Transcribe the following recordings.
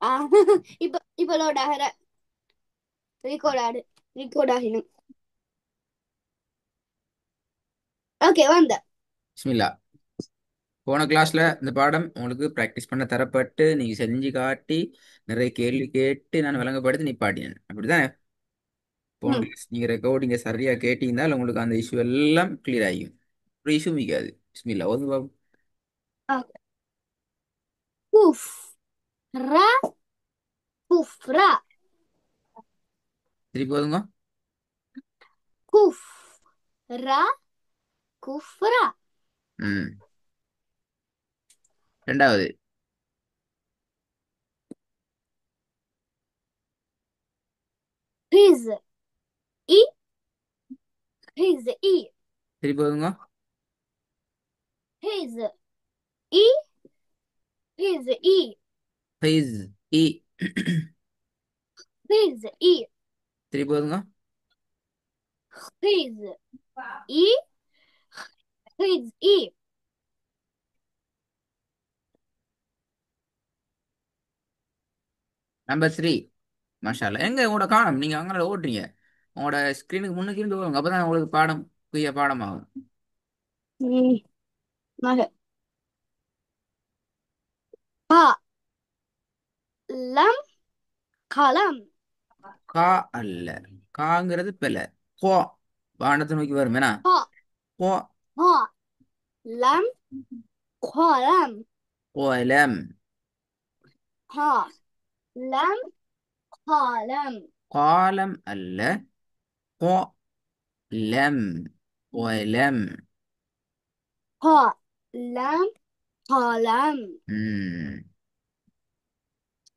ஆ, இப்ப இப்ப லோட் ஆகிற ரெக்கார்ட் ஆடு ரெக்கார்ட் ஆகணும். ஓகே வந்த. பிஸ்மில்லா. போன கிளாஸ்ல இந்த பாடம் உங்களுக்கு பிராக்டிஸ் பண்ண தரப்பட்டு நீங்க செஞ்சு காட்டி நிறைய கேள்வி கேட்டு நான் விளங்கப்படுத்தி நிப்பாட்டினேன் அப்படிதானே? போன ம். கிளாஸ் நீங்க ரெக்கார்டிங்க சரியா கேட்டீங்கன்னா உங்களுக்கு அந்த இஷ்யூ எல்லாம் கிளியர் ஆகும். ஒரு இஷ்யூ மிக்காது. பிஸ்மில்லா ஓது பாபு. ஓகே. குஃப் ரா குஃப்ரா. திருப்பி போதுங்க. குஃப் ரா குஃப்ரா. ம். ரெண்டாவது. ஹிஸ் இ ஹிஸ் இ திருப்பி போதுங்க. ஹிஸ் இ ஹிஸ் இ ஃபைஸ் இ. ஹிஸ் இ திருப்பி போதுங்க. ஹிஸ் இ ஹிஸ் இ. Number three. மாஷால்லா எங்க உங்களோட காணும் நீங்க அங்கே ஓட்டுறீங்க. உங்களோட ஸ்க்ரீனுக்கு முன்னுக்கு இருந்து போங்க அப்பதான் உங்களுக்கு பாடம் புதிய பாடமாகும். ம். மக கா லம் கலம். கா அல்ல. காங்கிறது பெல. கோ. வானத்தை நோக்கி வரும் என்ன? கா கோ. கா லம் கலம். கோலம். கா லம் கலம். காலம் அல்ல. கோ. லெம். கோலம். கா லம் கலம். ம்.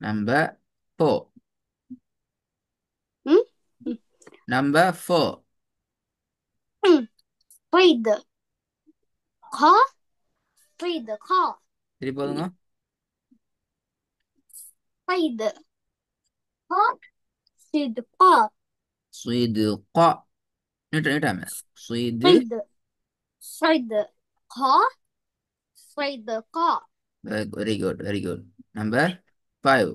Number four. ம். ம். Number four. ம். قيد قا قيد قا திருப்பி போதுங்க. قيد قا صيد قا சுயிது கா. நீட்டாம சுயிது. قيد صيد قا صيد قا very good very good. Number five.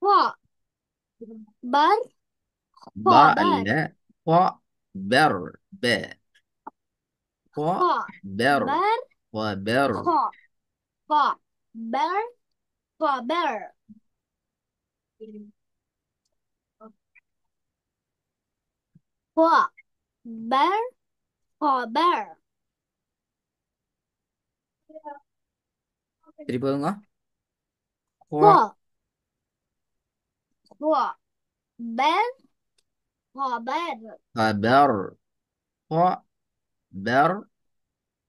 قا بر قا பா بر அல்ல. கோ. பெர். பெ. கோ. قا பெர். بر கோ பெர். قا قا بر قا بر قا بر قا بر திருப்பி போதுங்க. கோ. قا قا بر قا بر خبر. خبر.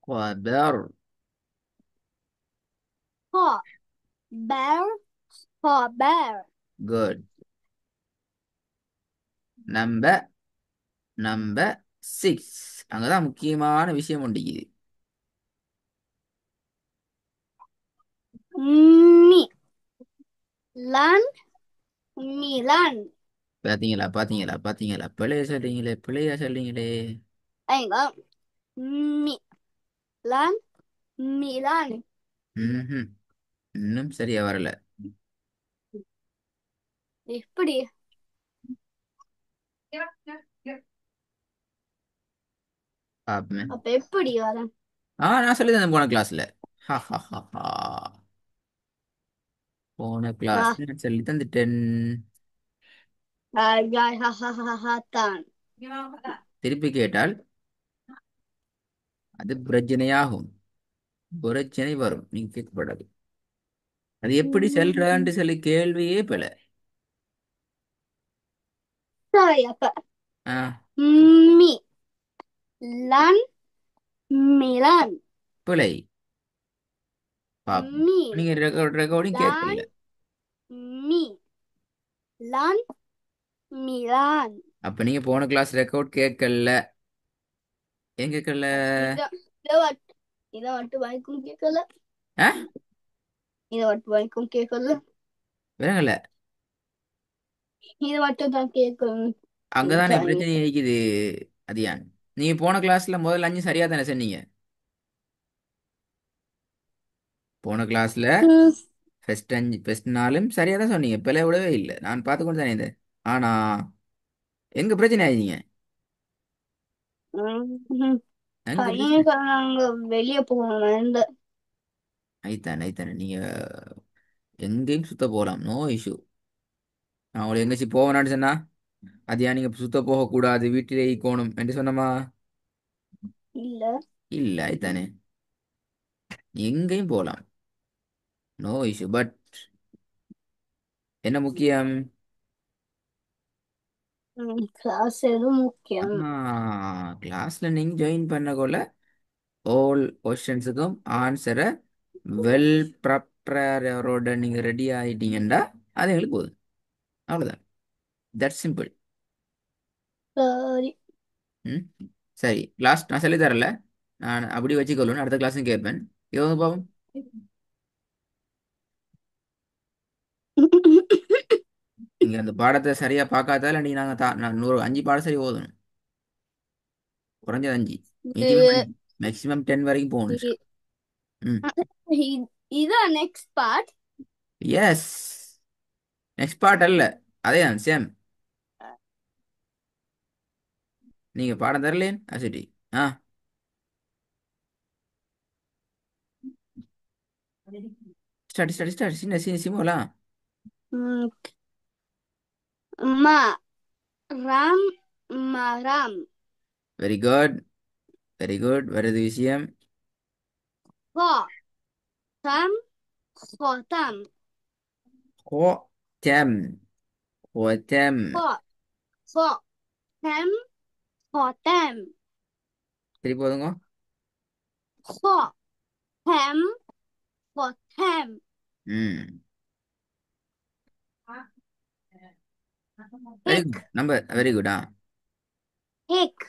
خبر. قا بر قا بر good. Number number six. அங்கதான் முக்கியமான விஷயம் உண்டிக்குது. مي لان ميلان. பாத்தீங்களா பாத்தீங்களா பாத்தீங்களா பிள்ளைய சொல்றீங்களே பிள்ளையா சொல்றீங்களே. ايوه ميلان ميلان. ம்ஹும். இன்னும் சரியா வரல. எப்படி பாப்போமே. அப்ப எப்படி வர. நான் சொல்லி தந்தேன் போன கிளாஸ்ல. ஹா ஹா ஹா ஹா. போன கிளாஸ்ல நான் சொல்லி தந்துட்டேன். ஜாய் ஹா ஹா ஹா ஹா தான். திருப்பி கேட்டால் அது பிரச்சனையாகும். பிரச்சனை வரும் நீங்க கேட்கப்படாது. அது எப்படி செல்றான்னு சொல்லி கேள்வியே பிழை. சரி அப்ப ஆ. மீ லான் மிலான். பிழை. பாப்போம். மீ நீங்க ரெக்கார்டிங் கேட்கல. லான் மீ லான் மிலான். அப்ப நீங்க போன கிளாஸ் ரெக்கார்ட் கேட்கல. ஏன் கேட்கல? இத இத வட் இத வட்டு வாய்க்கும் கேட்கல. ஆ. இத வட்டு வாய்க்கும் கேட்கல. விளங்கல. இத மட்டும் தான் கேட்கணும். அங்கதானே பிரச்சனை இருக்குது. அதியான். நீங்க போன கிளாஸ்ல முதல்ல அஞ்சு சரியா தானே சொன்னீங்க. போன கிளாஸ்ல ம், ஃபர்ஸ்ட் நாளும் சரியா தான் சொன்னீங்க, பிழை விடவே இல்லை, நான் பார்த்து கொண்டு தானே இருந்தேன். ஆனா எங்க பிரச்சனை ஆயிட்டீங்க. ம். எங்க பையன் பிரச்சனை சொன்னாங்க வெளியே போகணும். ஐத்தானே ஐத்தானே, நீங்க எங்கேயும் சுத்த போகலாம், நோ இஷ்யூ. நான் உங்களை எங்கேயாச்சும் போவேனான்னு சொன்னா அது ஏன் நீங்க சுத்த போகக்கூடாது வீட்டிலே இருக்கணும் என்று சொன்னமா? இல்ல. இல்ல ஐத்தானே, எங்கேயும் போகலாம், நோ இஷ்யூ. பட் என்ன முக்கியம்? கிளாஸ் எது முக்கியம். கிளாஸ்ல நீங்க ஜாயின் பண்ண ஆல் கொஸ்டின்ஸுக்கும் ஆன்சரை வெல் ப்ரிப்பேரோட நீங்க ரெடி ஆயிட்டீங்கன்னா அது எங்களுக்கு போதும், அவ்வளவுதான். That simple. சரி. ம். சரி, கிளாஸ் நான் சொல்லி தரல, நான் அப்படி வச்சுக்கொள்ளணும், அடுத்த கிளாஸும் கேட்பேன். இது வந்து பாவம், நீங்க அந்த பாடத்தை சரியா பார்க்காதால நீங்க நான் 5 பாடம் சரி ஓதணும், குறைஞ்சது 5, மினிமம் இது 5, மேக்ஸிமம் 10 வரைக்கும் போகணும் சார். இ- ம். இதான் next part. Yes, next part அல்ல, அதே தான் சேம். நீங்க பாடம் தரலேன் சரி. ஆ, ஸ்டார்ட் சின்ன சின்ன சிம்மலாம். மா ராம் மரம். Very good, very good. வருது விஷயம். கோ தம் கோதம். ஹோட்டெம், ஹோட்டெம். கோ கோ தம் கோதம். திருப்பி போதுங்க. கோ தம் கோதம். ம். வெரி ஹிக் குட் நம்பர், வெரி குட். ஆ, ஹிக்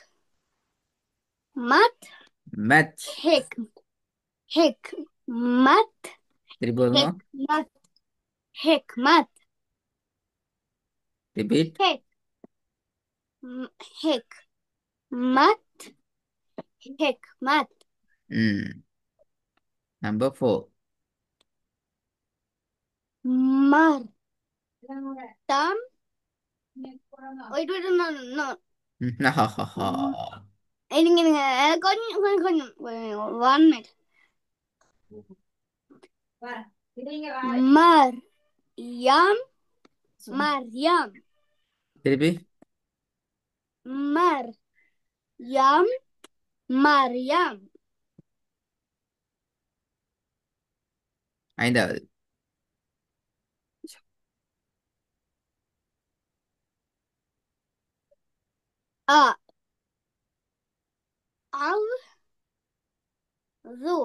மத் மேட்ச். ஹிக் ஹிக் மத் திருப்பி போதுங்க. ஹிக் மத் ஹிக் மத் ரிப்பீட். ஹிக் ஹிக் மத் ஹிக் மத். ம். நம்பர் 4. மர் தம். wait no no நீங்க நீங்க கொஞ்சம் கொஞ்சம் கொஞ்சம் 1 minute. மர் யம் மரியம். திருப்பி. மர் யம் மரியம். 5வது. அ அவ் ரு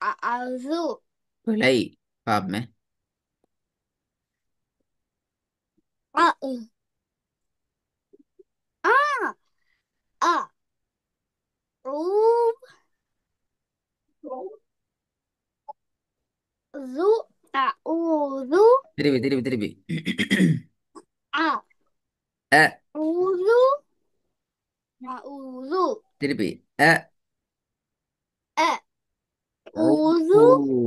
அவு. பிழை. பாப்பமே. அ ஆ அ ஊ ரு ஊரு திருப்பி திருப்பி திருப்பி. அ அ. ஊரு ஊரு திருப்பி. அ. அ ஓ. ஊரு ஓ.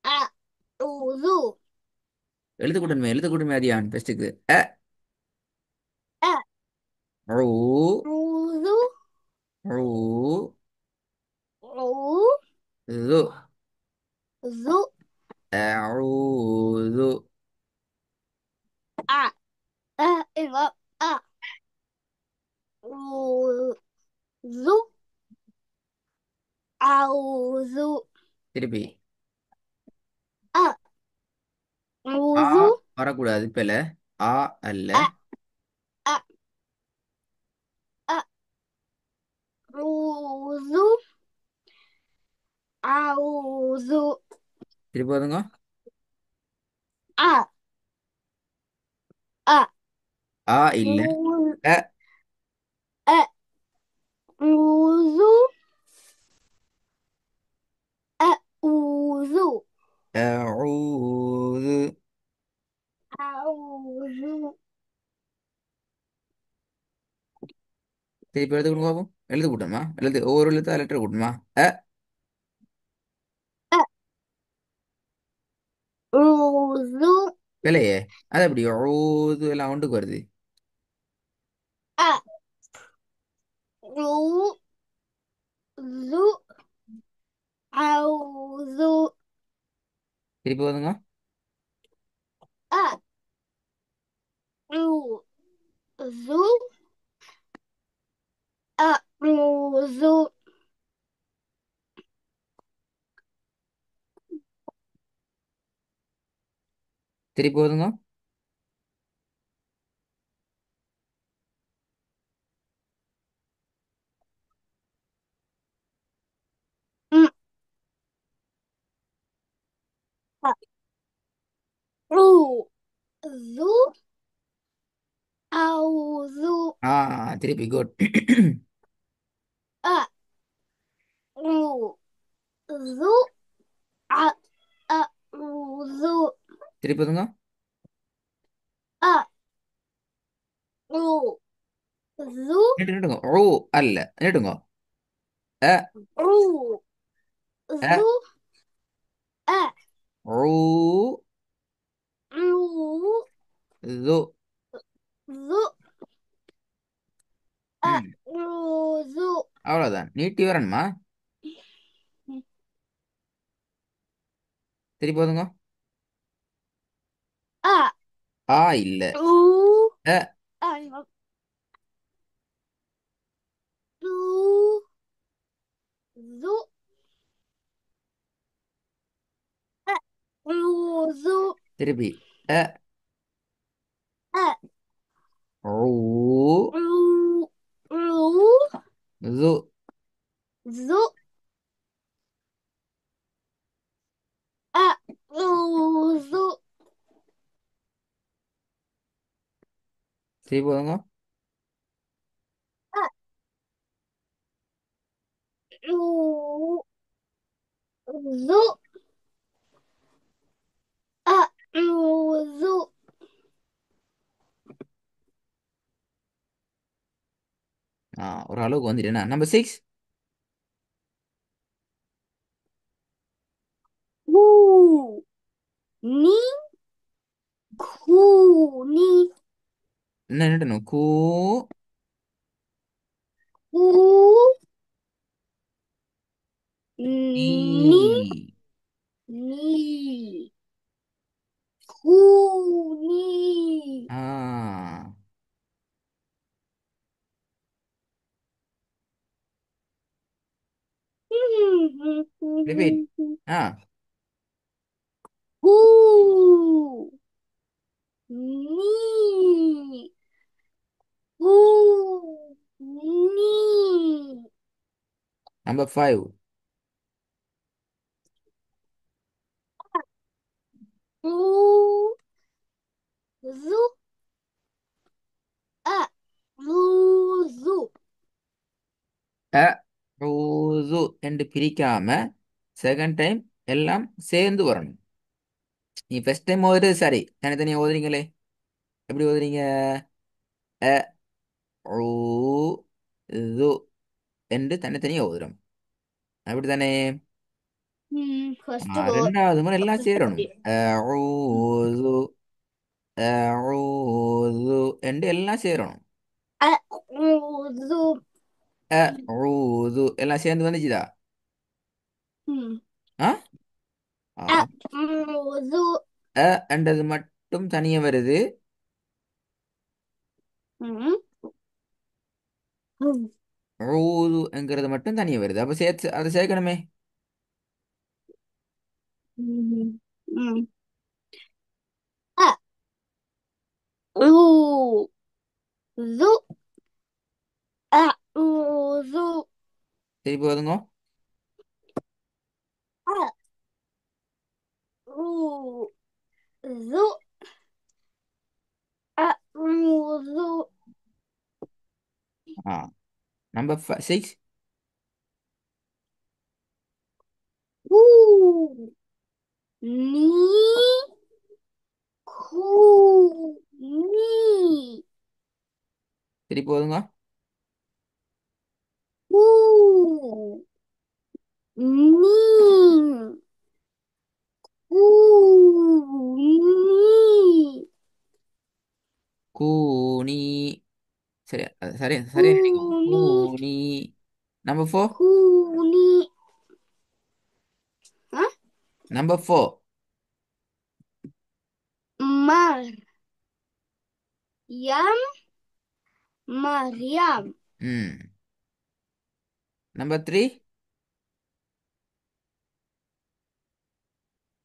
அ ஊரு எழுத்து கூட்டமே அதியான் பெஸ்ட்டுக்கு. அ. அ ஓ. ஊரு ஓ. ஊ ரு. ரு அஊது. அ இங்க அ ஊரு அவுரு திருப்பி. அ ஆ ஊரு வரக்கூடாது பிழை. ஆ அல்ல. அ அ அ ஊரு அவுரு திருப்பி போதுங்க. அ அ ஆ இல்ல. ஊரு அ. அ ஊரு அ ஊரு அஊது. அவுரு திருப்பி எழுத்து கொடுங்க பாப்போம். எழுத்து கூட்டமா, எழுத்து ஒவ்வொரு எழுத்தா லெட்டர் கூட்டமா? அ. ஊது இல்லையே. அது எப்படி ஊது எல்லாம் ஒன்றுக்கு வருது? அ ஊ து ஔது திருப்பி வருதுங்க. அ ஊ து ஊது திருப்பி வருதுங்க. ம் அ ஊ து ஔது ஆ திருப்பி குட். அ ஊ து அ அ ஊது திருப்பி வருதுங்க. அ ஊ து நிட்டுங்க. ஓ அல்ல நிட்டுங்க. அ ஊ அ து அ ஊ ஊ து. து அ ம் ஊது அவ்வளோதான். நீட்டி வரணுமா? திருப்பி வருதுங்க. அ ஆ இல்ல. ஊ அ அ து து அ ஊது திருப்பி அ அ ஊ ஊ ஊ து. து அ ஊது திருப்பி வருதுங்க. அ ஊ து அ ஊது ஒரு அளவுக்கு வந்துட்டேனா? நம்பர் 6. ஊ நீ கூ நீ என்ன நிட்டணும்? கூ நீ. நீ நீ கூ நீ ஆ ரிப்பீட். ஆ கூ நீ கூ நீ நம்பர் 5. ஊ து அ ஊது அ ஊது என்று பிரிக்காம செகண்ட் டைம் எல்லாம் சேர்ந்து வரணும். நீ ஃபர்ஸ்ட் டைம் ஓதுறது சரி, தனித்தனியா ஓதுறீங்களே. எப்படி ஓதுறீங்க? அ ஊ து என்று தனித்தனியா ஓதுறோம். அப்படித்தானே? ஃபர்ஸ்ட் கோ ரெண்டாவது முறை எல்லாம் சேரணும். அ ஊது அ ஊது என்று எல்லாம் சேரணும். அ ஊது அ ஊது எல்லாம் சேர்ந்து வந்துச்சுதா? ம் ஆ அ ஆ. ஊது என்றது மட்டும் தனியா வருது. ம் ம் ஊதுங்கிறது மட்டும் தனியா வருது. அப்ப சேர்த்து அதை சேர்க்கணுமே. ம் ம் அ ஊ து அ ஊது திருப்பி வருங்க. அ ஊ து அ ஊது ஆ நம்பர் 6. ஊ நீ கூ நீ திருப்பி வருங்க. ஊ நீ ஊ சரி சரியா நினைக்கும் ஹூனி ஹூனி. Number four. ஹூனி ஆ நம்பர் ஃபோர். மர் யம் மரியம் ம். Number three.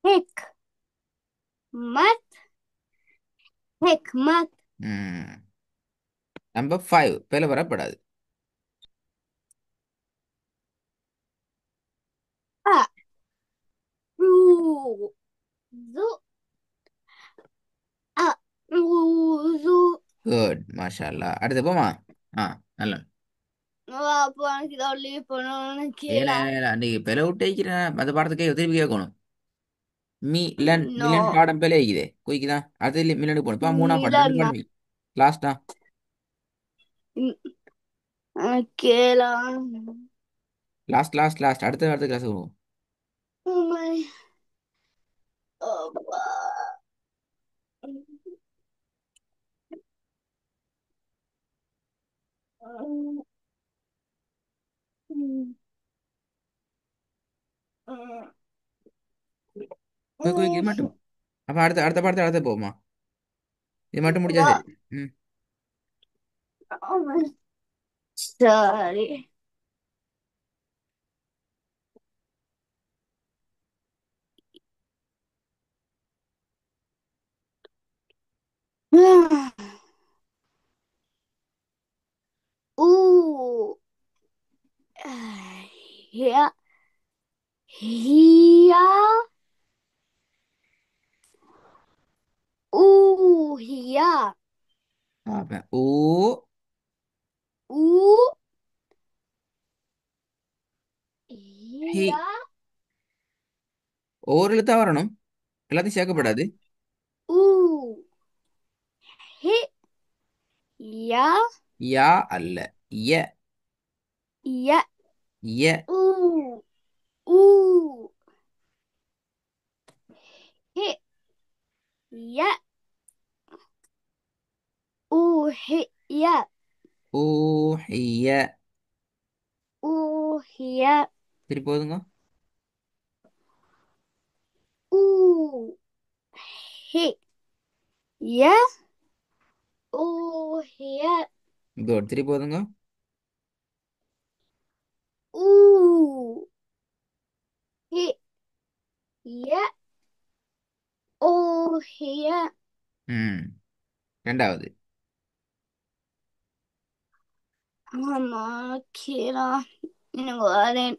ஹிக் மத் ஹிக்மத் ம். Number five. பேல வரப்படாது. அ ரு து அ ருது குட் மாஷா அல்லாஹ். அடுத்து போமா. ஆ நல்ல. அப்போ எனக்கு இதான் லீவ் பண்ணணும்னு ஏல கேளா அன்னைக்கு பிழை விட்டு வைக்கிறேன் அந்த பாடத்துக்கு திருப்பி கேட்கணும். நோ மிலன் பாடம் பிழை வைக்குதே குயிக்குதான் அது மில்லனுக்கு போகணும் இப்போ மூணாம் பாடம் ரெண்டு மிலன்னா பாடம் லாஸ்டா. கேளா லாஸ்ட் அடுத்த கிளாஸ் வருவோம். அப்பா குயிக் இது மட்டும். அப்போ அடுத்த அடுத்த பாடத்தை அடுத்த போகுமா. இது மட்டும் முடிச்சா சரி. ம். சரி ஊ ஹியா ஹியா ஊ ஹியா பார்ப்பேன். ஊ ஊ ஹி. ஹியா ஒவ்வொரு எழுத்தா வரணும். எல்லாத்தையும் சேர்க்கப்படாது. ஊ ஹி யா யா அல்ல. ய. ய ய. ஊ ஊ ஹி ய ஊ ஹி ய ஊ ஹிய. ஊ ஹிய சரி போதுங்க. ஊ ஹி ய ஊ ஹிய குட். சரி போதுங்க. ஊ ஹி ய ஊ ஹிய ம். ரெண்டாவது. ஆமா கீழா எனக்கு வரேன்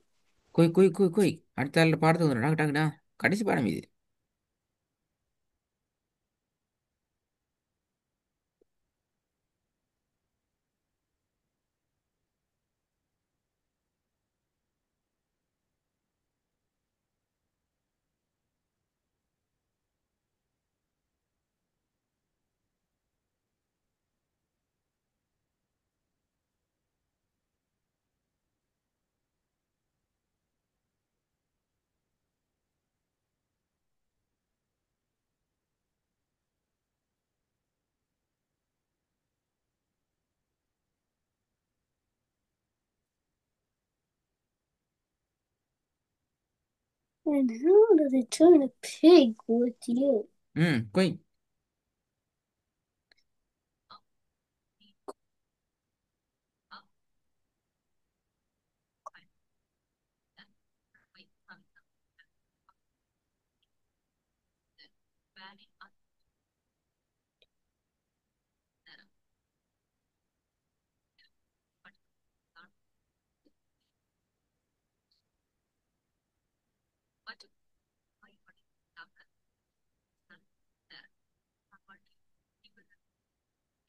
குய் அடுத்த ஆள் பாடத்துக்கு வந்துடும் டாங்க டாங்கடா. கடைசி பாடம் இது. And how does it turn a pig with you? ம். குய்.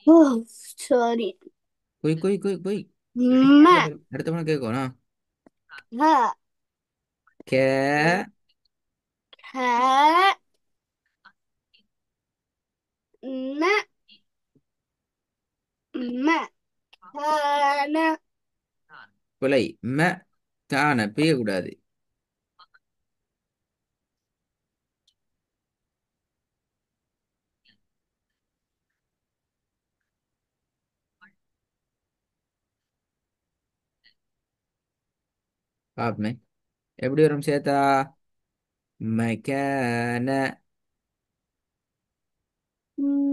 Oh, sorry. குய். Ma, அடுத்த பாடம் கேட்கணும். ha, K. ha, na, ma, kana, பிழை. ம தான பெய்யக்கூடாது. பாப்பமே எப்படி வரும் சேத்தா? மெக்கான.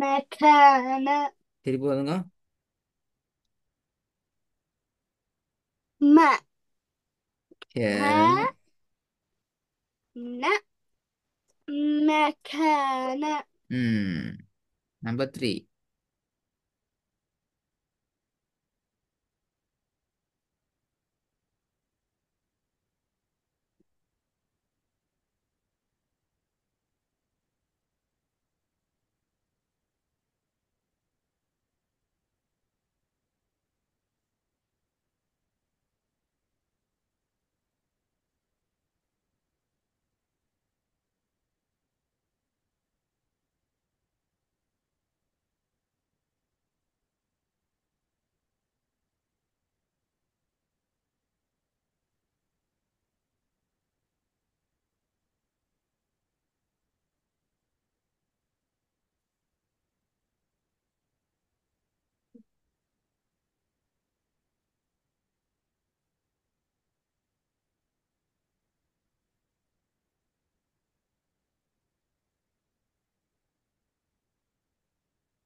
மெக்கான. திருப்பி வருங்க. ம. கேன. க. ந. மெக்கான. ம். நம்பர் 3.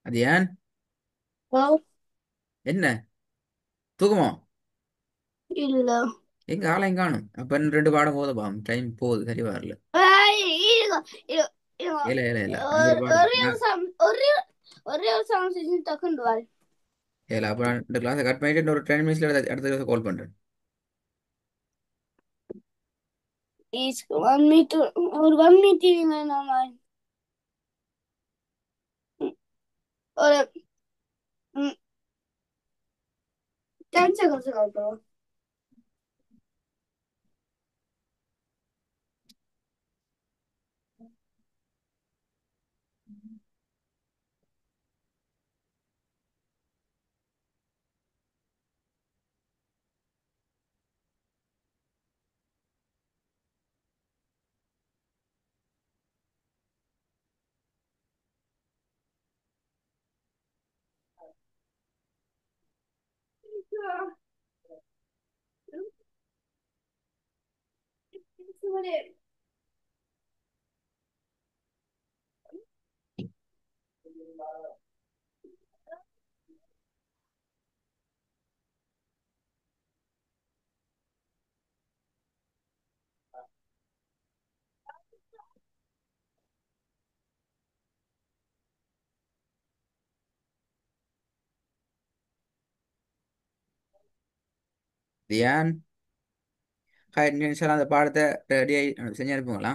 அது ஏன்? ஓ. என்ன தூக்கமோ? இல்ல. எங்க ஆளையும் காணும். அப்ப இன்னும் 2 பாடம் போதுப்பா. டைம் போகுது சரி வரல. ஏய், இருங்க, இருங்க, இருங்க. இல்ல இல்ல இல்ல அங்க ஒரு பாடம் ஒரே இருக்கு. ஒரு ஒரே ஒரு சம் செஞ்சு டக்குன்னு வாரு. இல்ல அப்ப நான் இந்த கிளாஸை கட் பண்ணிட்டு இன்னொரு 10 மினிட்ஸ்ல அடுத்த கிளாஸ் கால் பண்றேன். Is 1 meter ஒரு 1 meter நம்ம ஒரு 10 seconds ஆகட்டும். தியான். ஹாய் நிமிஷம் அந்த பாடத்தை ரெடி ஆகி செஞ்சு அனுப்புங்களா?